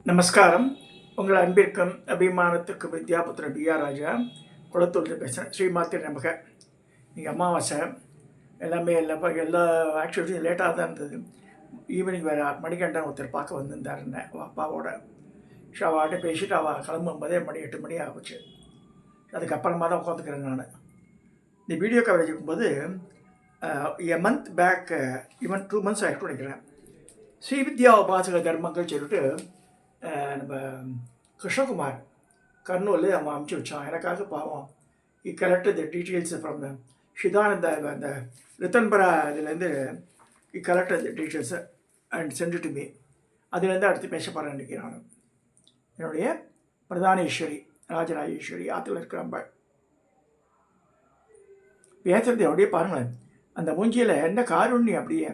நமஸ்காரம். உங்கள் அன்பிற்கும் அபிமானத்துக்கும் வித்யாபுத்திரன் பிஆர் ராஜா குளத்தூரில் பேசுகிறேன். ஸ்ரீமாத்திர நமக. நீங்கள் அமாவாசை எல்லாமே எல்லா ஆக்டிவிட்டியும் லேட்டாக தான் இருந்தது. ஈவினிங் வேறு மணிகண்டன் ஒருத்தர் பார்க்க வந்திருந்தாருன்னு அப்பாவோட. ஸோ அவள்கிட்ட பேசிட்டு அவள் கிளம்பும்போதே 8 மணி ஆகுச்சு. அதுக்கப்புறமா தான் உட்காந்துக்கிறேன் நான். இந்த வீடியோ கவரேஜ் இருக்கும்போது a month back, even 2 months ஆகிட்டு நினைக்கிறேன், ஸ்ரீவித்யா உபாசக தர்மங்கள் சொல்லிட்டு நம்ம கிருஷ்ணகுமார் கர்னூலில் அவன் அனுப்பிச்சி வச்சான். எனக்காக பாவம் I collected the details from ஷிதானந்த அந்த ரித்தன்பரா இதுலேருந்து I collected the details and sent to me. அதுலேருந்து அடுத்து பேச போகிறேன் இன்றைக்கி. நான் என்னுடைய பிரதானேஸ்வரி ராஜராஜேஸ்வரி ஆற்றுல இருக்கிறாம்ப பேசுகிறது அப்படியே பாருங்களேன். அந்த மூஞ்சியில் என்ன காருண்யம், அப்படியே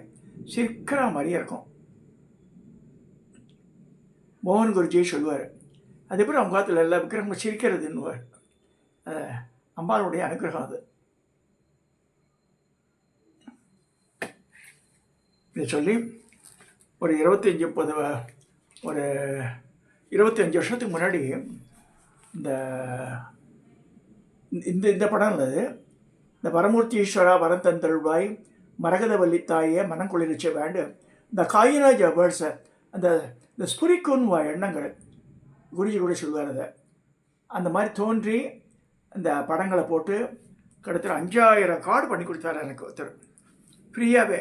சிரிக்கிற மாதிரியே இருக்கும். மோகன் குருஜி சொல்லுவார், அது எப்படி அவங்க காலத்தில் எல்லா விக்கிரகமும் சிரிக்கிறதுன்னுவார். அம்பாளுடைய அனுகிரகம் அது. இதை சொல்லி ஒரு 25 வருஷத்துக்கு முன்னாடி இந்த இந்த இந்த படம் இருந்தது. இந்த வரமூர்த்தி ஈஸ்வரா வரந்தந்தருள்வாய் மரகதவல்லி தாயே மனம் குளிர்ச்ச வேண்டு, இந்த காயிராஜ் வேர்ட்ஸை அந்த இந்த ஸ்புரிக்குன்னு எண்ணங்கள் குருஜி கூட சொல்லுவார். அதை அந்த மாதிரி தோன்றி இந்த படங்களை போட்டு கிட்டத்தட்ட 5000 கார்டு பண்ணி கொடுத்தாரு எனக்கு ஒருத்தர் ஃப்ரீயாகவே.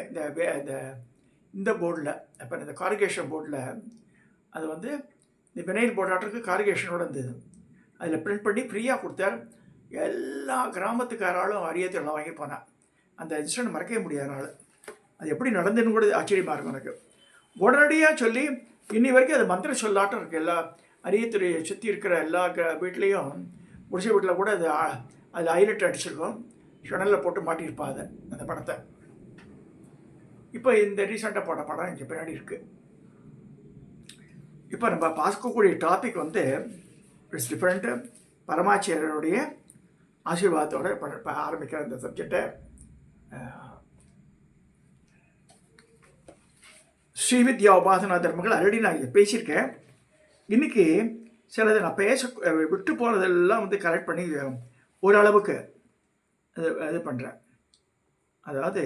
இந்த போர்டில் அப்போ இந்த காரிகேஷன் போர்டில் அது வந்து இந்த வினைல் போர்டாட்டுக்கு காரிகேஷனோடு இருந்தது. அதில் பிரிண்ட் பண்ணி ஃப்ரீயாக கொடுத்தார். எல்லா கிராமத்துக்காராலும் அரியத்தெல்லாம் வாங்கி போனேன். அந்த இன்சிடென்ட் மறக்கவே முடியாத நாள். அது எப்படி நடந்துன்னு கூட ஆச்சரியமாக இருக்கும் எனக்கு. உடனடியாக சொல்லி இன்னி வரைக்கும் அது மந்திர சொல்லாட்டம் இருக்குது. எல்லா அரியத்துறை சுற்றி இருக்கிற எல்லா வீட்லேயும் முடிச்ச வீட்டில் கூட அது ஹைலைட் அடிச்சிருக்கோம். ஷனலில் போட்டு மாட்டியிருப்பா அதை அந்த படத்தை. இப்போ இந்த ரீசெண்டாக போட்ட படம் இங்கே பின்னாடி இருக்குது. இப்போ நம்ம பார்க்கக்கூடிய டாபிக் வந்து இட்ஸ் டிஃப்ரெண்ட்டு. பரமாச்சாரியருடைய ஆசீர்வாதத்தோடு இப்போ ஆரம்பிக்கிற இந்த சப்ஜெக்டை ஸ்ரீவித்யா உபாசனா தர்மங்கள் ஆல்ரெடி நான் இங்கே பேசியிருக்கேன். இன்றைக்கி சிலது நான் விட்டு போனதெல்லாம் வந்து கரெக்ட் பண்ணி ஓரளவுக்கு இது பண்ணுறேன். அதாவது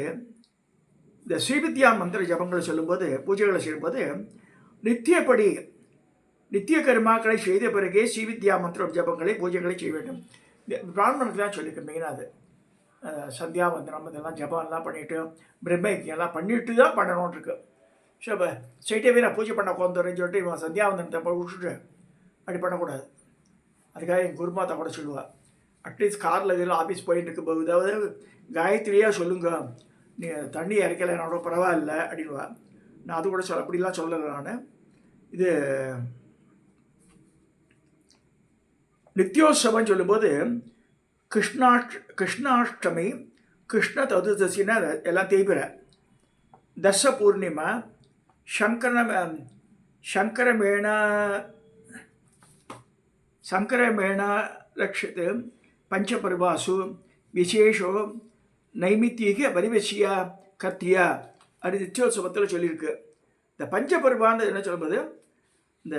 இந்த ஸ்ரீவித்யா மந்திர ஜபங்களை சொல்லும்போது, பூஜைகளை செய்யும்போது நித்திய கர்மாக்களை செய்த பிறகே ஸ்ரீவித்யா மந்திர ஜபங்களை பூஜைகளை செய்ய வேண்டும். பிராமணனுக்கு தான் சொல்லியிருக்கேன் மெயினாக. அது சந்தியாவந்தனம் இதெல்லாம் ஜபம்லாம் பண்ணிவிட்டு பிரம்மயக்கியெல்லாம் பண்ணிட்டு தான் பண்ணணும்னு இருக்கு. ஸோ இப்போ ஸ்ட்ரைட்டாகவே நான் பூஜை பண்ண உட்காந்துறேன்னு சொல்லிட்டு இவன் சந்தியாவந்தனத்தை விட்டுட்டு அப்படி பண்ணக்கூடாது. அதுக்காக என் குருமாத்தா கூட சொல்லுவாள், அட்லீஸ்ட் காரில் இதெல்லாம் ஆஃபீஸ் போயிட்டு இருக்கும்போது ஏதாவது காயத்ரியாக சொல்லுங்க, நீ தண்ணி இறைக்கலை என்னோட பரவாயில்ல அப்படின்வா. நான் அது கூட அப்படிலாம் சொல்லலை. நான் இது நித்யோத்சவம் சொல்லும்போது கிருஷ்ணாஷ்டமி, கிருஷ்ண சதுர்தசின்னா எல்லாம் தேய்பிற, தச பூர்ணிமா, சங்கரமேண ரக்ஷித் பஞ்சபர்வாசு விசேஷோ நைமித்திக பரிவசியா கத்தியா அது நித்யோத்சவத்தில் சொல்லியிருக்கு. இந்த பஞ்சபர்வான்னு என்ன சொல்லும்போது இந்த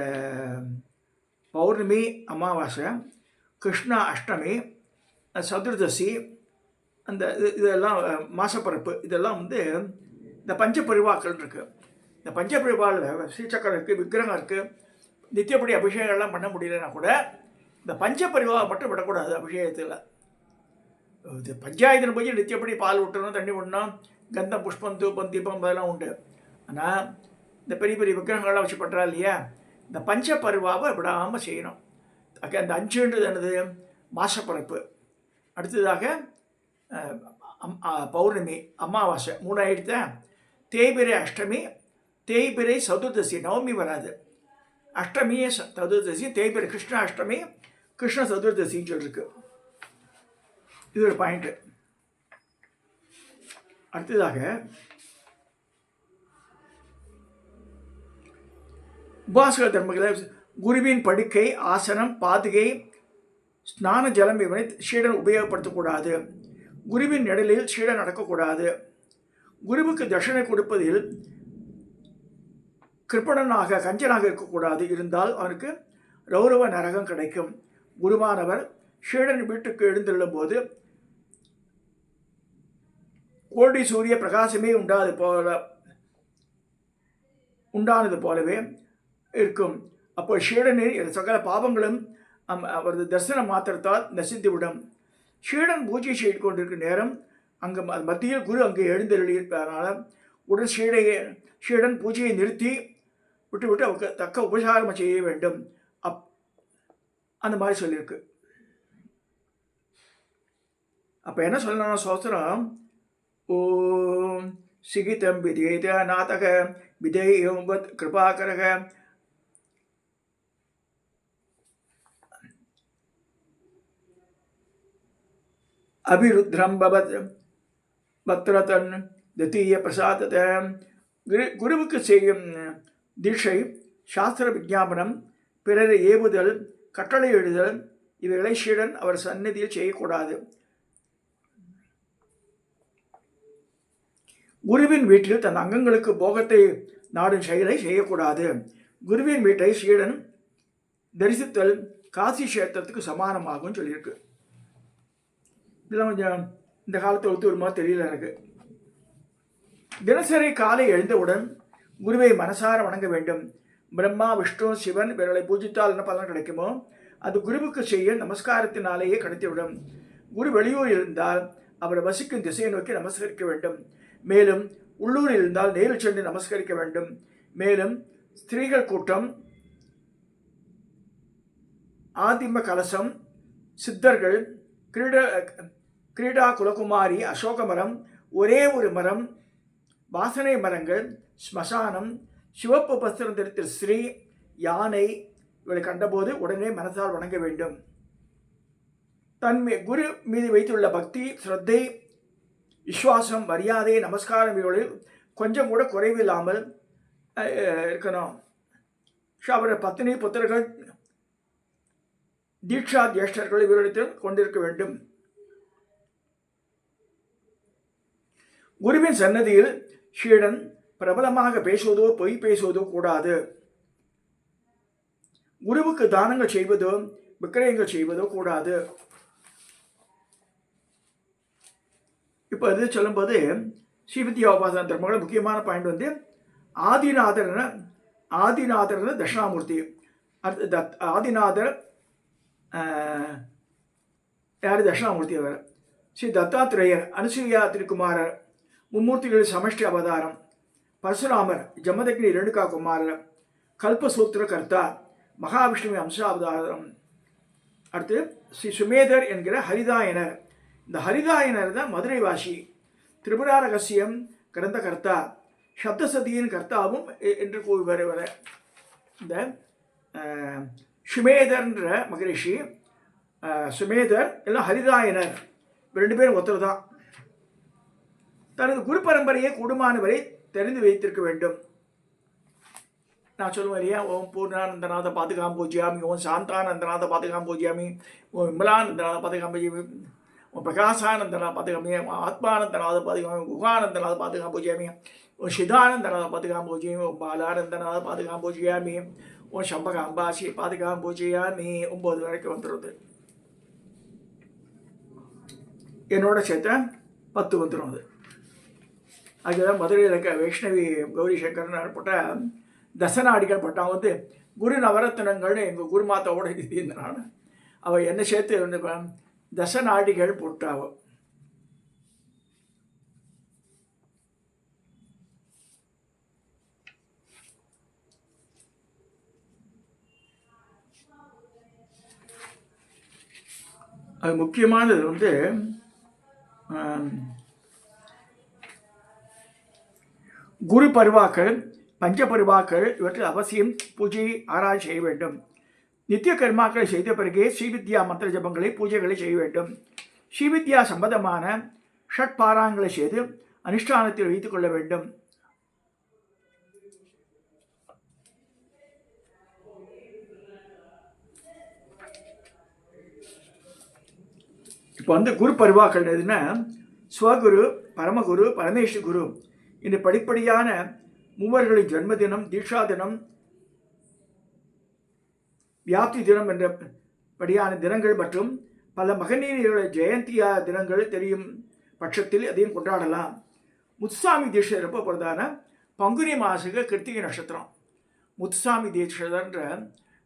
பௌர்ணமி, அமாவாசை, கிருஷ்ண அஷ்டமி, சதுர்தசி, அந்த இதெல்லாம் மாசப்பரப்பு, இதெல்லாம் வந்து இந்த பஞ்சபரிவாக்கள் இருக்குது. இந்த பஞ்சபரிவாவில் ஸ்ரீசக்கரம் இருக்குது, விக்கிரகம் இருக்குது. நித்தியப்படி அபிஷேகம்லாம் பண்ண முடியலன்னா கூட இந்த பஞ்சபரிவா மட்டும் விடக்கூடாது அபிஷேகத்தில். இது பஞ்சாயத்தில் போய் நித்தியப்படி பால் விட்டணும், தண்ணி விடணும், கந்தம், புஷ்பம், தூபம், தீபம் அதெல்லாம் உண்டு. ஆனால் இந்த பெரிய பெரிய விக்கிரகங்கள்லாம் வச்சு பண்ணுறா இல்லையா, இந்த பஞ்சபரிவாவை விடாமல் செய்யணும். அந்த 5ன்றது என்னது, மாசப்பரப்பு. அடுத்ததாக பௌர்ணமி, அமாவாசை 3 ஆகிடுத்த, தேய்பிரை அஷ்டமி, தேய்பிரை சதுர்தசி, நவமி வராது, அஷ்டமியே சதுர்தசி, தேய்பிரை கிருஷ்ண அஷ்டமி, கிருஷ்ண சதுர்தசின்னு சொல்லியிருக்கு. இது ஒரு பாயிண்ட்டு. அடுத்ததாக உபாசக தர்மங்களை குருவின் படுக்கை, ஆசனம், பாதுகை, ஸ்நான ஜலம் இவனை சீடன் உபயோகப்படுத்தக்கூடாது. குருவின் நிழலில் சீடன் நடக்கக்கூடாது. குருவுக்கு தட்சணை கொடுப்பதில் கிருப்பணனாக கஞ்சனாக இருக்கக்கூடாது. இருந்தால் அவனுக்கு ரௌரவ நரகம் கிடைக்கும். குருவானவர் ஷீடன் வீட்டுக்கு எழுந்துள்ளும் போது கோடி சூரிய பிரகாசமே உண்டானது போலவே இருக்கும். அப்போ ஷீடனின் சகல பாவங்களும் அவரது தரிசன மாத்திரத்தால் நசித்துவிடும். ஷீடன் பூஜை செய்து கொண்டிருக்கும் நேரம் அங்கு மத்தியில் குரு அங்கு எழுந்தருளியிருப்பதனால உடன் ஷீடன் பூஜையை நிறுத்தி விட்டு அவருக்கு தக்க உபசாரம் செய்ய வேண்டும். அந்த மாதிரி சொல்லியிருக்கு. அப்போ என்ன சொல்லணும் சோஸ்திரம்? ஓம் சிகிதம் விதேத நாதக விதேயவத் கிருபாகரக அபிருத்ரம் பவத் பத்ரதன் தத்தீய பிரசாதத. குருவுக்கு செய்யும் தீட்சை, சாஸ்திர விஞ்ஞாபனம், பிறரை ஏவுதல், கட்டளை எழுதல் இவைகளை ஷீடன் அவர் சந்நிதியில் செய்யக்கூடாது. குருவின் வீட்டில் தன் அங்கங்களுக்கு போகத்தை நாடும் செயலை செய்யக்கூடாது. குருவின் வீட்டை ஷீடன் தரிசித்தல் காசி கஷேத்திரத்துக்கு சமானமாகும் சொல்லியிருக்கு. இதெல்லாம் கொஞ்சம் இந்த காலத்தை ஒத்து வருமா தெரியல எனக்கு. தினசரி காலை எழுந்தவுடன் குருவை மனசார வணங்க வேண்டும். பிரம்மா, விஷ்ணு, சிவன் இவர்களை பூஜித்தால் என்ன பலன் கிடைக்குமோ அது குருவுக்கு செய்ய நமஸ்காரத்தினாலேயே கிடைத்துவிடும். குரு வெளியூர் இருந்தால் அவர் வசிக்கும் திசையை நோக்கி நமஸ்கரிக்க வேண்டும். மேலும் உள்ளூரில் இருந்தால் நேரில் சென்று நமஸ்கரிக்க வேண்டும். மேலும் ஸ்திரீகள் கூட்டம், ஆதிம கலசம், சித்தர்கள், கிரீடா குலகுமாரி, அசோக மரம், ஒரே ஒரு மரம், வாசனை மரங்கள், ஸ்மசானம், சிவப்பு வஸ்திரம் தரித்த ஸ்ரீ, யானை இவளை கண்டபோது உடனே மனசால் வணங்க வேண்டும். தன் குரு மீது வைத்துள்ள பக்தி, ஸ்ரத்தை, விஸ்வாசம், மரியாதை, நமஸ்காரம் இவர்களில் கொஞ்சம் கூட குறைவில்லாமல் இருக்கணும். அவருடைய பத்னி, புத்திரர்கள், தீட்சா ஜேஷ்டர்கள் இவர்களிடத்தில் கொண்டிருக்க வேண்டும். குருவின் சன்னதியில் ஷீடன் பிரபலமாக பேசுவதோ பொய் பேசுவதோ கூடாது. குருவுக்கு தானங்கள் செய்வதோ விக்கிரயங்கள் செய்வதோ கூடாது. இப்போ இது சொல்லும்போது ஸ்ரீவித்யா உபாசன தர்மங்கள முக்கியமான பாயிண்ட் வந்து ஆதிநாதர்னு தட்சிணாமூர்த்தி. ஆதிநாதர் யார்? தட்சிணாமூர்த்தி. அவர் ஸ்ரீ தத்தாத்திரேயர், அனுசூயா திருக்குமாரர், மும்மூர்த்திகளின் சமஷ்டி அவதாரம். பரசுராமர் ஜமதக்னி ரேணுகா குமாரர், கல்பசூத்திர கர்த்தா, மகாவிஷ்ணுவின் அம்சாவதாரம். அடுத்து ஸ்ரீ சுமேதர் என்கிற ஹரிதாயனர். இந்த ஹரிதாயனர் தான் மதுரை வாசி. திரிபுரா ரகசியம் கிரந்த கர்த்தா, சப்தசதியின் கர்த்தாவும் என்று கூறுவர். இந்த சுமேதர்ன்ற மகரிஷி, சுமேதர் எல்லாம் ஹரிதாயனர், ரெண்டு பேரும் ஒருத்தர் தான். தனது குரு பரம்பரையை கூடுமானவரை தெரிந்து வைத்திருக்க வேண்டும். நான் சொல்லுவேன் இல்லையா, ஓம் பூர்ணானந்தநாத பாதுகாம் பூஜ்யாமி, ஓம் சாந்தானந்தநாத பாதுகாம் பூஜ்யாமி, ஓம் விமலானந்தநாத பாதுகாம் பூஜ்யாமி, ஓம் பிரகாசானந்தநாத பாதுகாமி, ஆத்மானந்தநாத பாதுகாமி, குகானந்தநாத பாதுகாம் பூஜ்யாமி, ஓம் சிதானந்தநாத பாதுகாம் பூஜ்யாமி, ஓம் பாலானந்தநாத பாதுகாம் பூஜ்யாமி, ஓம் சம்பகாம்பாசி பாதுகாம் பூஜ்யாமி. 9 வரைக்கும் வந்துடுது. என்னோட சேர்த்த 10 வந்துடும். அது அதுதான் மதுரையில் இருக்க வைஷ்ணவி கௌரி சங்கரன் போட்ட தசநாடிகள் பட்டான் வந்து குரு நவரத்னங்கள்னு எங்கள் குருமாத்தாவோட இருந்தனால அவள் என்ன சேர்த்து வந்து தசநாடிகள் போட்டாவோ. அது முக்கியமானது வந்து குரு பருவாக்கள், பஞ்ச பருவாக்கள் இவற்றில் அவசியம் பூஜை ஆராய்ச்சி செய்ய வேண்டும். நித்திய கர்மாக்களை செய்த பிறகே ஸ்ரீவித்யா மந்திர ஜபங்களை பூஜைகளை செய்ய வேண்டும். ஸ்ரீவித்யா சம்பந்தமான ஷட்பாராங்களை செய்து அனுஷ்டானத்தில் வைத்துக் கொள்ள வேண்டும். இப்போ வந்து குரு பருவாக்கள் எதுன்னா ஸ்வகுரு, பரமகுரு, பரமேஸ்வர குரு இந்த படிப்படியான மூவர்களின் ஜென்ம தினம், தீட்சா தினம், வியாப்தி தினம் என்ற படியான தினங்கள் மற்றும் பல மகனீயர்கள ஜெயந்தியா தினங்கள் தெரியும் பட்சத்தில் அதையும் கொண்டாடலாம். முத்துசாமி தீட்சிதர் எப்போ பிறந்தான பங்குனி மாசுக்கு கிருத்திகை நட்சத்திரம். முத்துசாமி தீட்சிதர்ன்ற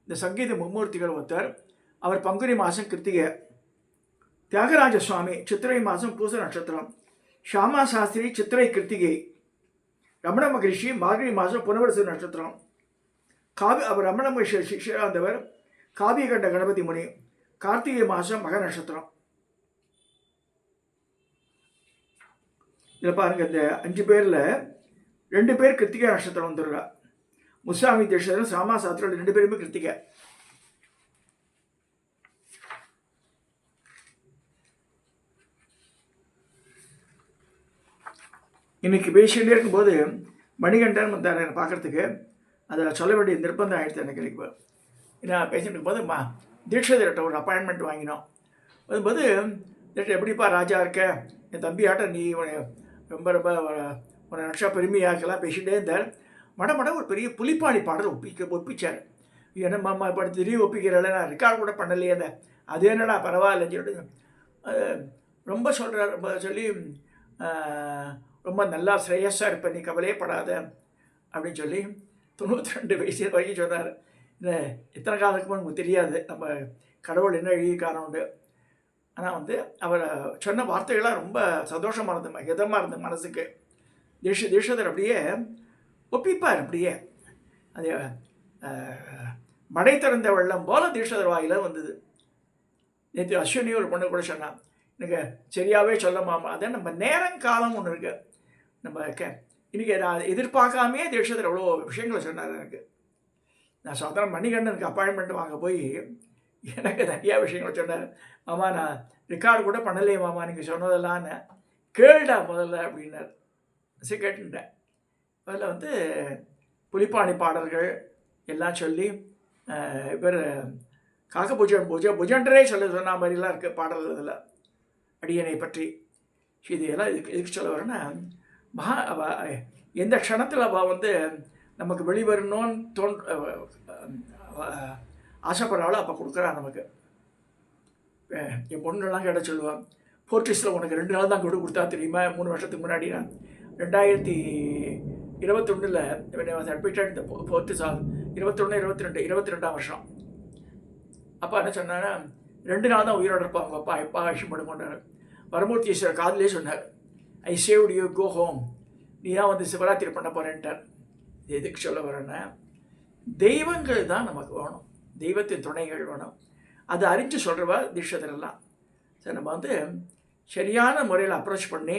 இந்த சங்கீத மும்மூர்த்திகள் ஒருத்தர். அவர் பங்குனி மாதம் கிருத்திகை. தியாகராஜ சுவாமி சித்திரை மாதம் பூச நட்சத்திரம். ஷாமா சாஸ்திரி சித்திரை கிருத்திகை. ரமண மகரிஷி மார்கழி மாதம் புனவரசு நட்சத்திரம். அவர் ரமண மகரிஷி சிஷ்யராந்தவர் காவியகண்ட கணபதி முனி கார்த்திகை மாதம் மக நட்சத்திரம். இதில் பாருங்க, இந்த 5 பேரில் 2 பேர் கிருத்திகை நட்சத்திரம் வந்துடுறா. முத்துசாமி தீட்சிதரும் சாமா சாஸ்திரம் 2 பேருமே கிருத்திகை. இன்னைக்கு பேசிகிட்டே இருக்கும்போது மணிகண்டன் வந்தார் என்னை பார்க்குறதுக்கு. அதில் சொல்ல வேண்டிய நிர்பந்தம் ஆகிடுது எனக்கு. இப்போ நான் பேசிட்டு இருக்கும்போது தீட்சிதர்கிட்ட ஒரு அப்பாயின்மெண்ட் வாங்கினோம். அதுபோது எப்படிப்பா ராஜா இருக்க, என் தம்பியாட்ட நீ ரொம்ப ரொம்ப ஒரு நிமிஷம் பெருமையாக்கலாம் பேசிகிட்டே இருந்தார். மட ஒரு பெரிய புலிப்பாணி பாடல் ஒப்பிச்சார். என்ன மாமா இப்போ திடீர் ஒப்பிக்கிறல, நான் ரெக்கார்ட் கூட பண்ணலையே, அந்த அது என்னடா பரவாயில்லைன்னு சொல்லிட்டு ரொம்ப சொல்கிறார். ரொம்ப சொல்லி ரொம்ப நல்லா ஸ்ரேயஸாக இருப்பேன், நீ கவலையே படாத அப்படின்னு சொல்லி 92 வயசு வரைக்கும் சொன்னார். எத்தனை காலத்துக்கு நமக்கு தெரியாது நம்ம கடவுள் என்ன எழுதியிருக்காரன் உண்டு. ஆனால் அவர் சொன்ன வார்த்தைகளாக ரொம்ப சந்தோஷமாக இருந்தது, இதமாக இருந்தது மனசுக்கு. தீட்சிதர் அப்படியே ஒப்பிப்பார். அப்படியே அது மடை திறந்த வெள்ளம் போல தீட்சிதர் வாயில் வந்தது. நேற்று அஸ்வினி ஒரு பொண்ணு கூட சொன்னான், எனக்கு சரியாகவே சொல்லமாமா. அதை நம்ம நேரங்காலம் ஒன்று இருக்குது. நம்ம இன்றைக்கி நான் எதிர்பார்க்காமையே தீட்சிதர் எவ்வளோ விஷயங்களை சொன்னார் எனக்கு. நான் சாதாரண மணிகண்டனுக்கு அப்பாயின்மெண்ட் வாங்க போய் எனக்கு நிறையா விஷயங்கள் சொன்னார். மாமா நான் ரெக்கார்டு கூட பண்ணலையே மாமா, நீங்கள் சொன்னதெல்லான்னு. கேளுடா முதல்ல அப்படின்னார். சரி கேட்டுட்டேன். அதில் புலிப்பாணி பாடல்கள் எல்லாம் சொல்லி இவர் புஜன்றே சொன்ன மாதிரிலாம் இருக்குது பாடல். இதில் அடியனை பற்றி இதெல்லாம் எதுக்கு சொல்ல வரேன்னா, எந்த க்ஷணத்தில் அவள் நமக்கு வெளிவரணும்னு ஆசைப்படுறாளோ அப்போ கொடுக்குறா நமக்கு. என் பொண்ணுலாம் கேட்ட சொல்லுவாள், ஃபோர்ட்டிஸில் உனக்கு 2 நாள் தான் கொடுத்தா தெரியுமா? 3 வருஷத்துக்கு முன்னாடி நான் 2021 அட்மிட்டட் இந்த ஃபோர்ட்டிஸ் 21, 22, 22ஆம் வருஷம். அப்பா என்ன சொன்னான்னா, 2 நாள் தான் உயிரோடு இருப்பாங்க அப்பா, எப்பா ஆயுஷம் பண்ணுங்கன்னாரு. வரமூர்த்தி ஈஸ்வரர் காதலே சொன்னார், ஐ சேவ்டு யூ, கோ ஹோம், நீ தான் சிவராத்திரி பண்ண போகிறேன்ட்டார். இது எதுக்கு சொல்ல வரேன்னா, தெய்வங்கள் தான் நமக்கு வேணும், தெய்வத்தின் துணைகள் வேணும். அது அறிஞ்சு சொல்கிறவா தீட்சிதரெல்லாம். சரி, நம்ம சரியான முறையில் அப்ரோச் பண்ணி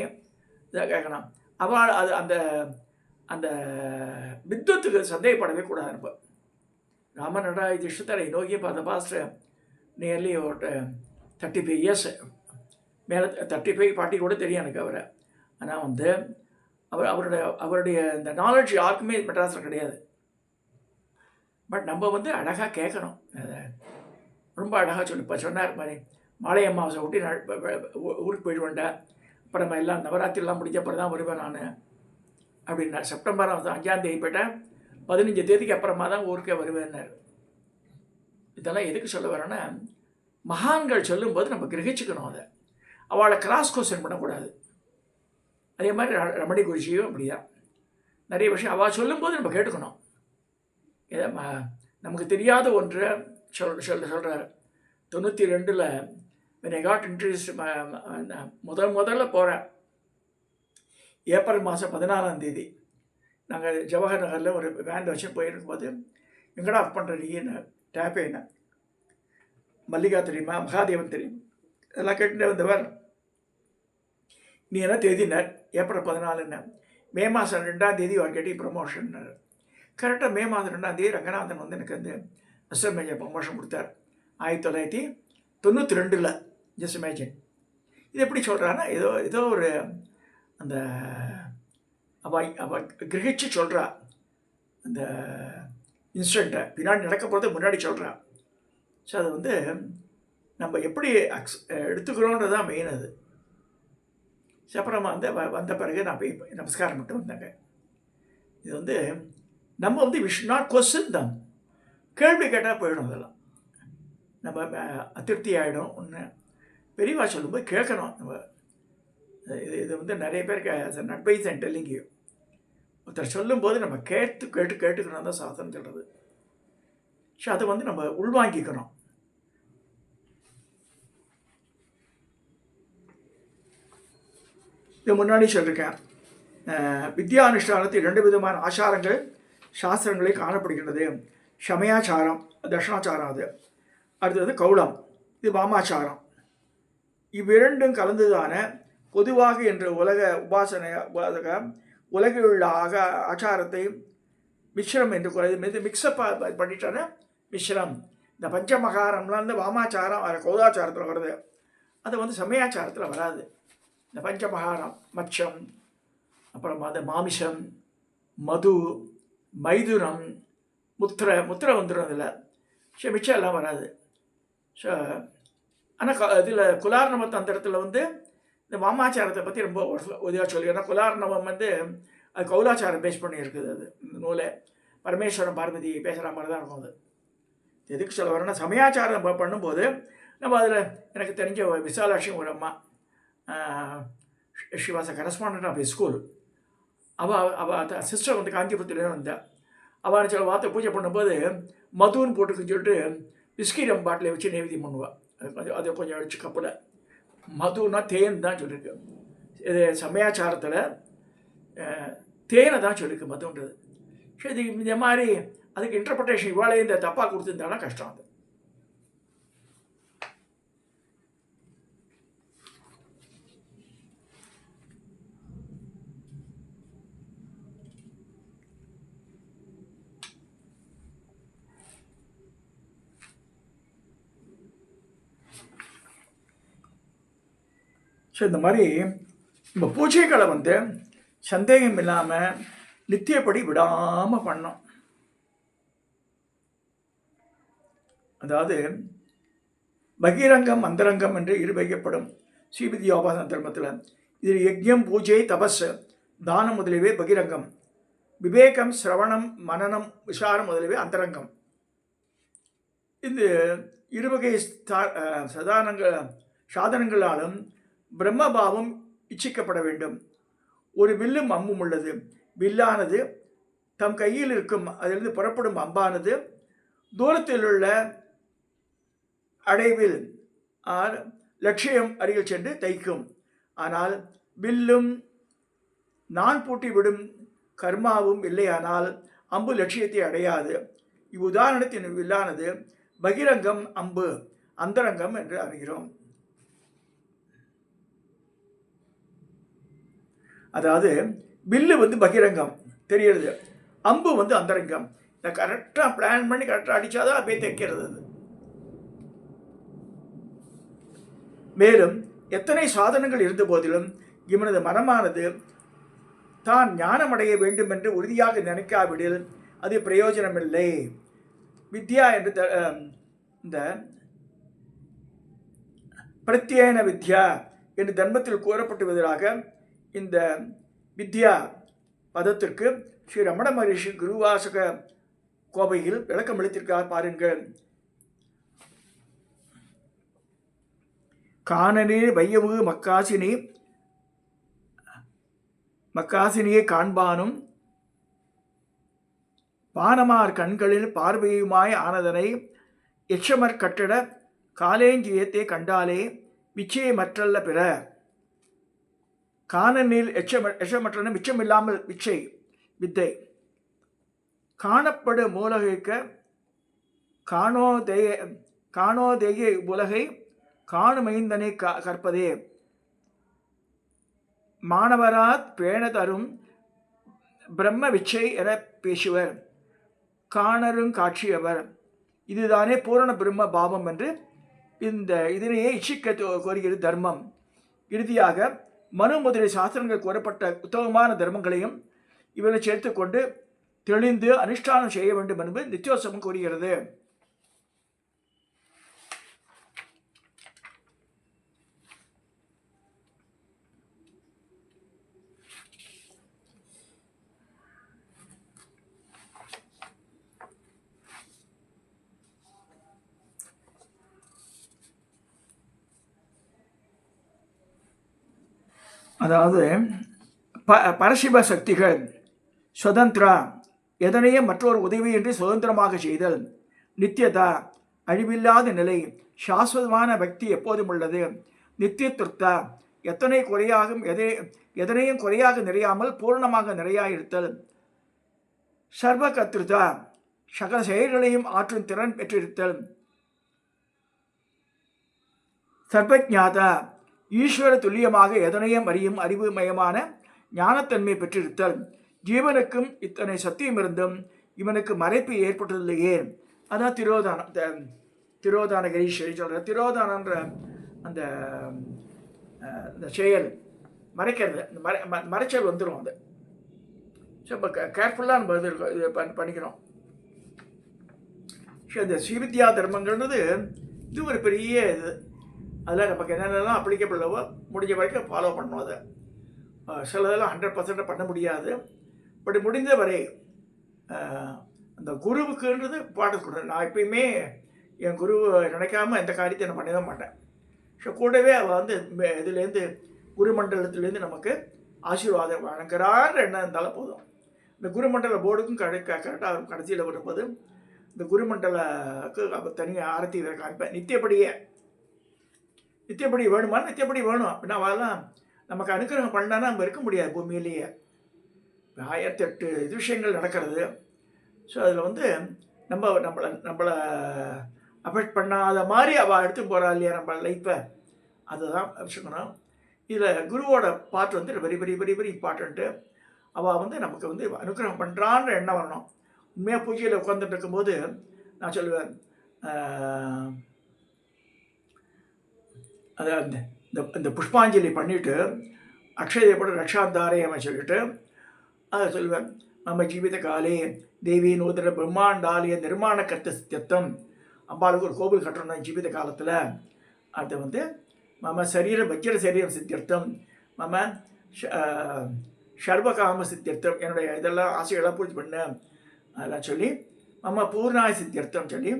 இதை கேட்கணும். அவள் அது அந்த அந்த வித்வத்துக்கு சந்தேகப்படவே கூடாது. நம்ம Ramanatha Dikshitar I know him for the past nearly 35 years மேலே, 35, 40 கூட தெரியும் எனக்கு அவரை. ஆனால் அவருடைய இந்த நாலேஜ் யாருக்குமே மெட்ராஸில் கிடையாது. பட் நம்ம அழகாக கேட்கணும். ரொம்ப அழகாக இப்போ சொன்னார் மாதிரி, மாலை அமாவாசை ஒட்டி ஊருக்கு போயிடுவேன்டா, அப்புறம் நம்ம எல்லாம் நவராத்திரிலாம் முடிஞ்ச அப்புறம் தான் வருவேன் நான் அப்படின்னா. செப்டம்பர் 5ஆம் தேதி போயிட்டேன், 15 தேதிக்கு அப்புறமா தான் ஊருக்கே வருவேன்னார். இதெல்லாம் எதுக்கு சொல்ல வரேன்னா, மகான்கள் சொல்லும்போது நம்ம கிரகிச்சுக்கணும். அதை அவளை கிராஸ் கொஸ்டின் பண்ணக்கூடாது. அதே மாதிரி ரமணி குருஜியும் அப்படிதான். நிறைய விஷயம் அவள் சொல்லும்போது நம்ம கேட்டுக்கணும். இதை நமக்கு தெரியாத ஒன்றை சொல்கிறார். 92 when I got introduced, முதல்ல போகிறேன். ஏப்ரல் மாதம் 14ஆம் தேதி நாங்கள் ஜவஹர் நகரில் ஒரு வேன் வச்சு போயிருக்கும்போது, எங்கடா ஒர்க் பண்ணுற நீன்னு டேப்பே என்ன, மல்லிகா தெரியுமா, மகாதேவன் தெரியும், இதெல்லாம் கேட்டுட்டு வந்தவர். நீ என்ன தேதினார்? ஏப்ரல் 14. மே மாதம் 2ஆம் தேதி அவர் கேட்டி ப்ரமோஷன்னார். கரெக்டாக மே மாதம் 2ஆம் தேதி ரங்கநாதன் எனக்கு அசிஸ்டன்ட் மேனேஜர் ப்ரமோஷன் கொடுத்தார் 1992. Just imagine. இது எப்படி சொல்கிறான்னா, ஏதோ ஒரு அந்த அவ கிரகிச்சு சொல்கிறா. அந்த இன்சிடெண்ட்டை பின்னாடி நடக்க போகிறது முன்னாடி சொல்கிறா. ஸோ அது நம்ம எப்படி எடுத்துக்கிறோன்றது தான் மெயின். அது அப்புறமா வந்த பிறகு நான் போய் நமஸ்காரம் மட்டும் வந்தேங்க. இது வந்து நம்ம வந்து வி ஷுட் நாட் கொஸ்டின் தம். கேள்வி கேட்டால் போயிடும் அதெல்லாம். நம்ம அதிருப்தி ஆகிடும். ஒன்று பெரியவா சொல்லும்போது கேட்கணும். நம்ம இது இது வந்து நிறைய பேருக்கு அட்வைஸ் அண்ட் டெல்லிங் யூ. ஒருத்தர் சொல்லும்போது நம்ம கேட்டுக்கணும் தான் சாஸ்திரம் சொல்கிறது. ஸோ அதை வந்து நம்ம உள்வாங்கிக்கணும். இது முன்னாடி சொல்லியிருக்கேன். வித்யானுஷ்டானத்தில் 2 விதமான ஆச்சாரங்கள் சாஸ்திரங்களில் காணப்படுகின்றது. சமயாச்சாரம், தர்ஷனாச்சாரம். அடுத்தது கௌளம், இது வாமாச்சாரம். இவ்விரண்டும் கலந்துதான பொதுவாக என்ற உலக உலகில் உள்ள ஆச்சாரத்தை மிஸ்ரம் என்று கூறுவது. மிக்சப் பண்ணிட்டான மிஸ்ரம். இந்த பஞ்சமகாரம்லாம் வந்து வாமாச்சாரம் கௌதாச்சாரத்தில் வருது. அது வந்து சமயாச்சாரத்தில் வராது. இந்த பஞ்சமகாரம் மச்சம், அப்புறம் அந்த மாமிசம், மது, மைதுனம், முத்திரை வந்துடும். அதில் ஸோ மிச்சம் எல்லாம் வராது. ஸோ ஆனால் இதில் குலார்ணவ தந்திரத்தில் வந்து இந்த வாமாச்சாரத்தை பற்றி ரொம்ப உதவியாக சொல்லி. ஏன்னா குலார்ணவம் வந்து அது கௌலாச்சாரம் பேஸ் பண்ணி இருக்குது. அது இந்த நூலை பரமேஸ்வரன் பார்வதி பேசுகிற மாதிரி தான் இருக்கும். அது எதுக்கு சொல்ல வரேன்னா, சமயாச்சாரம் பண்ணும்போது நம்ம அதில் எனக்கு தெரிஞ்ச விசாலாட்சி ஒரு அம்மா, she was a correspondent of school. அவள் சிஸ்டர் வந்து காஞ்சிபுரத்துலேயே வந்தாள். அவள் சில வார்த்தை பூஜை பண்ணும்போது மதுன்னு போட்டுக்குன்னு சொல்லிட்டு விஸ்கி ரம் பாட்டிலை வச்சு நைவேத்தியம் பண்ணுவாள். அதை கொஞ்சம் அடிச்சு கப்பில். மதுன்னா தேன் தான் சொல்லியிருக்கு. இது சமயாச்சாரத்தில் தேனை தான் சொல்லியிருக்கு மதுன்றது. ஸோ இது இந்த மாதிரி அதுக்கு இன்டர்பிரட்டேஷன் இவாளே இந்த தப்பாக கொடுத்துருந்தாலும் கஷ்டம். அது ஸோ இந்த மாதிரி நம்ம பூஜைகளை வந்து சந்தேகம் இல்லாமல் நித்தியப்படி விடாமல் பண்ணோம். அதாவது பகிரங்கம் அந்தரங்கம் என்று இருவகைப்படும் ஸ்ரீவித்யோபாசன தர்மத்தில். இதில் யஜ்யம், பூஜை, தபஸ், தானம் முதலியவை பகிரங்கம். விவேகம், சிரவணம், மனனம், விசாரம் முதலியவை அந்தரங்கம். இந்த இருவகை சாதனங்களாலும் பிரம்மபாவம் இச்சிக்கப்பட வேண்டும். ஒரு வில்லும் அம்பும் உள்ளது. வில்லானது தம் கையில் இருக்கும் அதிலிருந்து புறப்படும் அம்பானது தூரத்தில் உள்ள அடைவில் லட்சியம் அருகில் சென்று தைக்கும். ஆனால் வில்லும் நான் பூட்டி விடும் கர்மாவும் இல்லையானால் அம்பு லட்சியத்தை அடையாது. இவ்வுதாரணத்தின் வில்லானது பகிரங்கம், அம்பு அந்தரங்கம் என்று அறிகிறோம். அதாவது வில்லு வந்து பகிரங்கம் தெரிகிறது, அம்பு வந்து அந்தரங்கம். இதை கரெக்டாக பிளான் பண்ணி கரெக்டாக அடித்தாதான் அப்படியே தைக்கிறது. அது மேலும் எத்தனை சாதனங்கள் இருந்த போதிலும் இவனது மனமானது தான் ஞானமடைய வேண்டும் என்று உறுதியாக நினைக்காவிடில் அது பிரயோஜனமில்லை. வித்யா என்று இந்த பிரத்யேன வித்யா என்று தர்மத்தில் கூறப்பட்டுவதாக இந்த வித்யா பதத்திற்கு ஸ்ரீ ரமண மகரிஷி குருவாசக கோவையில் விளக்கம் அளித்திருக்கார் பாருங்கள். காணனே வையவு மக்காசினியை காண்பானும் பானமார் கண்களில் பார்வையுமாய் ஆனதனை எச்சமர் கட்டிட காலேஞ்சியத்தை கண்டாலே விச்சையை மற்றல்ல பிற. காணனில் எச்சமற்ற மிச்சமில்லாமல் விச்சை வித்தை காணப்படு மூலகைக்க காணோதேய உலகை காணுமைந்தனை கற்பதே. மாணவராத் பேண தரும் பிரம்ம விச்சை என பேசுவர் காணரும் காட்சியவர். இதுதானே பூரண பிரம்ம பாவம் என்று இதனையே இச்சிக்க கோருகிறது தர்மம். இறுதியாக மனு முதலிய சாஸ்திரங்கள் கூறப்பட்ட உத்தமமான தர்மங்களையும் இவரை சேர்த்து கொண்டு தெளிந்து அனுஷ்டானம் செய்ய வேண்டும் என்பது நித்தியோத்சவம் கூறுகிறது. அதாவது பரசிவ சக்திகள் சுதந்திரா, எதனையும் மற்றொரு உதவியின்றி சுதந்திரமாக செய்தல், நித்தியதா, அழிவில்லாத நிலை, சாஸ்வதமான பக்தி எப்போதும் உள்ளது, நித்தியத்துர்த்தா, எதனையும் குறையாக நிறையாமல் பூர்ணமாக நிறையாயிருத்தல், சர்வகர்த்திருதா, சகல செயல்களையும் ஆற்றும் திறன் பெற்றிருத்தல், சர்வஜாதா, ஈஸ்வர துல்லியமாக எதனையும் அறியும் அறிவுமயமான ஞானத்தன்மை பெற்றிருத்தல், ஜீவனுக்கும் இத்தனை சத்தியம் இருந்தும் இவனுக்கு மறைப்பு ஏற்பட்டதில்லையே. அதான் திரோதானகிரீஸ்வரி சொல்கிற திரோதானன்ற அந்த செயல் மறைக்கிறது, மறைச்சல் வந்துடும். அது ஸோ இப்போ கேர்ஃபுல்லாக நம்ம இது பண்ணிக்கிறோம். ஸோ இந்த ஸ்ரீவித்யா தர்மங்கள்ன்றது இது ஒரு பெரிய இது. அதில் நமக்கு என்னென்னலாம் அப்ளிகபிளவோ முடிஞ்ச வரைக்கும் ஃபாலோ பண்ணணும். அதை சிலதெல்லாம் 100% பண்ண முடியாது. பட் முடிந்த வரை அந்த குருவுக்குன்றது பாட்டு கொடுறேன். நான் எப்பயுமே என் குரு நினைக்காம எந்த காரியத்தை நான் பண்ணவே மாட்டேன். ஸோ கூடவே அவள் வந்து இதுலேருந்து குருமண்டலத்துலேருந்து நமக்கு ஆசீர்வாதம் வழங்குறார் என்ன இருந்தாலும் போதும். இந்த குருமண்டல போர்டுக்கும் கரெக்டாக கடைசியில் வரும்போது இந்த குருமண்டலுக்கு அவள் தனியாக ஆரத்தி காமிப்பேன். நித்தியப்படி வேணுமா? நித்தியப்படி வேணும் அப்படின்னா அவெல்லாம் நமக்கு அனுக்கிரகம் பண்ணானா நம்ம இருக்க முடியாது பூமியிலேயே. 1008 விஷயங்கள் நடக்கிறது. ஸோ அதில் வந்து நம்மளை அஃபெக்ட் பண்ணாத மாதிரி அவள் எடுத்து போகிறா இல்லையா நம்ம லைஃப்பை, அதுதான் வச்சுக்கணும். இதில் குருவோட பார்ட் வந்து very very very very important. அவள் வந்து நமக்கு வந்து அனுக்கிரகம் பண்ணுறான்ற எண்ணம் வரணும். உண்மையாக பூஜையில் உட்காந்துட்டு இருக்கும்போது நான் சொல்லுவேன், அதாவது இந்த புஷ்பாஞ்சலி பண்ணிவிட்டு அக்ஷயப்பட ரக்ஷாந்தாரயம் சொல்லிட்டு அதை சொல்லுவேன். நம்ம ஜீவித காலே தேவி நூதன பிரம்மாண்டாலய நிர்மாண கர்த்த சத்தியத்தம். அம்பாளுக்கு ஒரு கோவில் கட்டணும் ஜீவித காலத்தில். அது வந்து மம சரீர வஜ்ர சரீரம் சித்தியர்த்தம், மம சர்வகாம சித்தியர்த்தம், என்னுடைய இதெல்லாம் ஆசைகளாக பூர்த்தி பண்ண அதெல்லாம் சொல்லி, மம பூர்ணாய சித்தியர்த்தம் சொல்லி,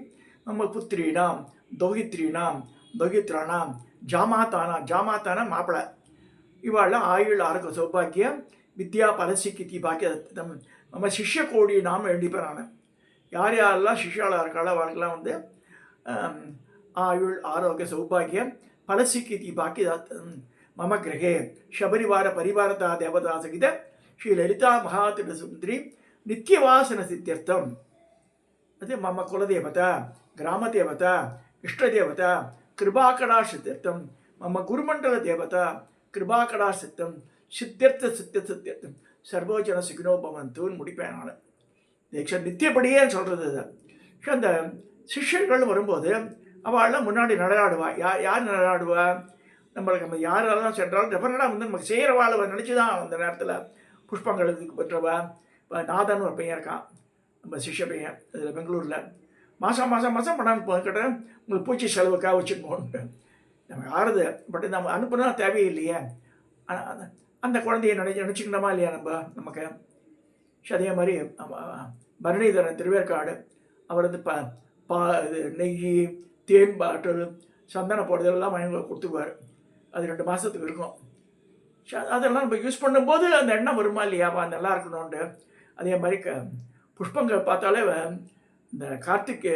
மம புத்திரீனாம் தௌகித்ரானாம் ஜாமாத்தானா மாப்பிள்ளை இவாளெலாம் ஆயுள் ஆரோக்கிய சௌபாக்கியம் வித்யா பலசிக்கி பாக்கிய நம்ம சிஷ்ய கோடி நாம் எழுதிப்பேன். நான் யாரெல்லாம் சிஷ்யாளாக இருக்காளோ அவளுக்கெல்லாம் வந்து ஆயுள் ஆரோக்கிய சௌபாகியம் பலசிக்கி பாக்கிய மம கிரகே சபரிவார பரிவாரதா தேவதா சகித ஸ்ரீ லலிதா மகாதிட சுந்தரி நித்தியவாசன சித்தியர்த்தம். அது மம குலதேவதா, கிராமதேவதா, இஷ்டதேவதா, கிருபாகடா சித்தியர்த்தம், மம குருமண்டல தேவதா, கிருபாகடா சித்தம், சித்தியர்த்தம், சர்வோஜன சுகினோ பவந்துன்னு முடிப்பேன் நான். நித்தியப்படியே சொல்கிறது அது. அந்த சிஷ்யர்கள் வரும்போது அவள்லாம் முன்னாடி நடராடுவா. யார் நடராடுவா? நம்மளுக்கு நம்ம யாரெல்லாம் சென்றாலும் டெஃபரெண்டாக வந்து நமக்கு செய்கிறவாள் நினச்சி தான் அந்த நேரத்தில் புஷ்பங்கள் இதுக்கு பெற்றவா. இப்போ நாதன் ஒரு பையன் இருக்கான், நம்ம சிஷ்ய பையன், இதில் பெங்களூரில். மாதம் பண்ணாமல் கேட்டேன், உங்களுக்கு பூச்சி செலவுக்காக வச்சுக்கோன்ட்டு. நம்ம யாருது பட் நம்ம அனுப்புனா தேவையில்லையே. அந்த குழந்தைய நினச்சிக்கணுமா இல்லையா நமக்கு. அதே மாதிரி பரணிதரன் திருவேற்காடு, அவர் வந்து இது நெய், தேன் பாட்டில், சந்தன போடுறதெல்லாம் வாங்கி கொடுத்துக்குவார். அது 2 மாதத்துக்கு இருக்கும். அதெல்லாம் நம்ம யூஸ் பண்ணும்போது அந்த எண்ணம் வருமா இல்லையா, நல்லா இருக்கணும்ன்ட்டு. அதே மாதிரி புஷ்பங்கள் பார்த்தாலே இந்த கார்த்திகை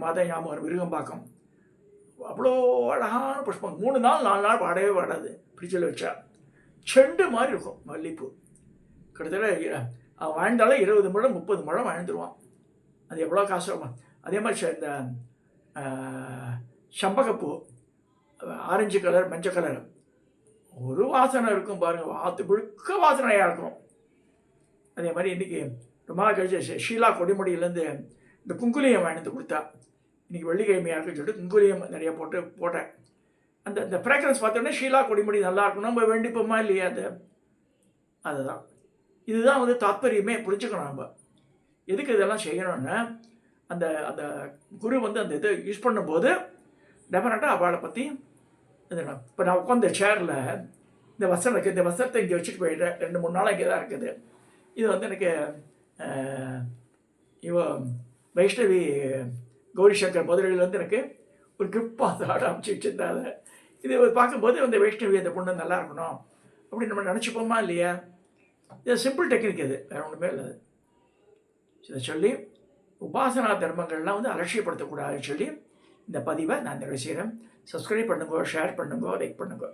மாதம் ஞாபகம் வரும். விருகம்பாக்கம் அவ்வளோ அழகான புஷ்பம். 3 நாள் 4 நாள் வாடவே வாடாது. ஃப்ரிட்ஜில் வச்சா செண்டு மாதிரி இருக்கும் மல்லிப்பூ. கிட்டத்தட்ட அவன் வாழ்ந்தாலும் 20 முழம் 30 முழம் வாழ்ந்துருவான். அது எவ்வளோ காசு. அதே மாதிரி இந்த சம்பகப்பூ ஆரஞ்சு கலர் மஞ்சள் கலர் ஒரு வாசனை இருக்கும் பாருங்கள், முழுக்க வாசனையாக இருக்கும். அதே மாதிரி இன்றைக்கி ரொம்ப நாள் கழிச்சு ஷீலா கொடிமுடியிலேருந்து இந்த குங்குலியம் வாங்கிட்டு கொடுத்தா. இன்றைக்கி வெள்ளிக்கிழமையாக இருக்குன்னு சொல்லிட்டு குங்குலியம் நிறைய போட்டேன். அந்த ஃப்ராக்ரன்ஸ் பார்த்தோன்னே ஷீலா கொடிமுடி நல்லா இருக்கணும், நம்ம வேண்டிப்போமா இல்லையா. அதுதான் இதுதான் வந்து தாத்பரியமே. புரிஞ்சுக்கணும் நம்ம எதுக்கு இதெல்லாம் செய்யணும்னு. அந்த குரு வந்து அந்த இதை யூஸ் பண்ணும்போது டெஃபினட்டாக அவளை பற்றி இப்போ நான் உட்காந்த சேரில் இந்த வஸ்திரம் இருக்குது, இந்த வஸ்திரத்தை இங்கே வச்சுட்டு போயிட்டேன். 2-3 நாளாக இங்கே தான் இருக்குது. இது வந்து எனக்கு வைஷ்ணவி கௌரி சங்கர் மதுரையில் வந்து எனக்கு ஒரு கிஃப்ட் பார்த்து அமைச்சு வச்சுருந்தாங்க. இது பார்க்கும்போது அந்த வைஷ்ணவி அந்த பொண்ணு நல்லா இருக்கணும் அப்படின்னு நம்ம நினச்சிப்போமா இல்லையா? இது சிம்பிள் டெக்னிக், இது வேறு ஒன்றுமே இல்லை. இதை சொல்லி உபாசனா தர்மங்கள்லாம் வந்து அலட்சியப்படுத்தக்கூடாதுன்னு சொல்லி இந்த பதிவை நான் நிறைவு செய்கிறேன். சப்ஸ்கிரைப் பண்ணுங்க, ஷேர் பண்ணுங்க, லைக் பண்ணுங்க.